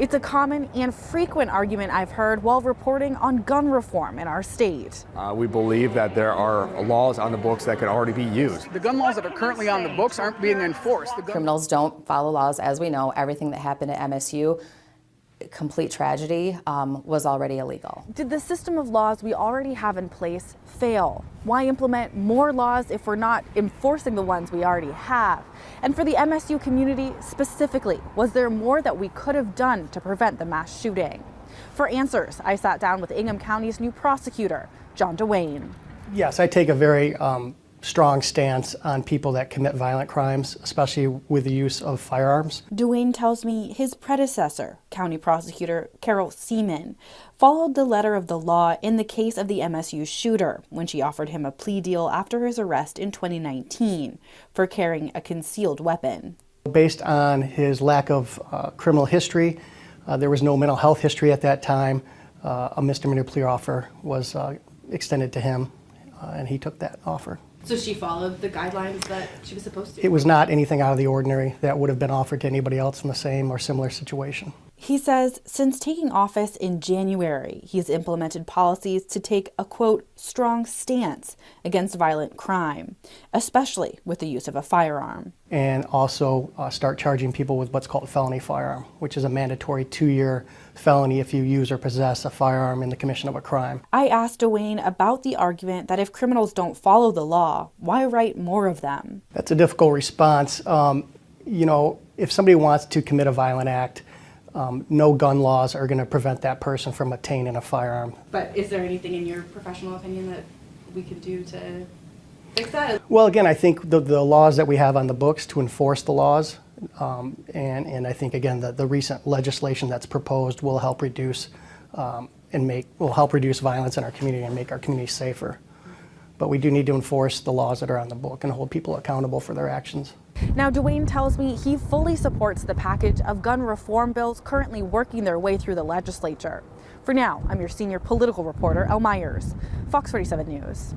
It's a common and frequent argument I've heard while reporting on gun reform in our state. We believe that there are laws on the books that could already be used. The gun laws that are currently on the books aren't being enforced. Criminals don't follow laws, as we know. Everything that happened at MSU, complete tragedy, was already illegal. Did the system of laws we already have in place fail? Why implement more laws if we're not enforcing the ones we already have? And for the MSU community specifically, was there more that we could have done to prevent the mass shooting? For answers, I sat down with Ingham County's new prosecutor, Dewane. Yes, I take a very strong stance on people that commit violent crimes, especially with the use of firearms. Dewane tells me his predecessor, County Prosecutor Carol Seaman, followed the letter of the law in the case of the MSU shooter when she offered him a plea deal after his arrest in 2019 for carrying a concealed weapon. Based on his lack of criminal history, there was no mental health history at that time, a misdemeanor plea offer was extended to him, and he took that offer. So she followed the guidelines that she was supposed to? It was not anything out of the ordinary that would have been offered to anybody else in the same or similar situation. He says since taking office in January, he's implemented policies to take a, quote, strong stance against violent crime, especially with the use of a firearm. And also start charging people with what's called felony firearm, which is a mandatory 2-year felony if you use or possess a firearm in the commission of a crime. I asked Dewane about the argument that if criminals don't follow the law, why write more of them? That's a difficult response. You know, if somebody wants to commit a violent act, no gun laws are going to prevent that person from obtaining a firearm. But is there anything in your professional opinion that we can do to fix that? Well, again, I think the laws that we have on the books to enforce the laws, and I think, again, the recent legislation that's proposed will help reduce violence in our community and make our community safer. But we do need to enforce the laws that are on the book and hold people accountable for their actions. Now, Dewane tells me he fully supports the package of gun reform bills currently working their way through the legislature. For now, I'm your senior political reporter, Elle Myers, Fox 47 News.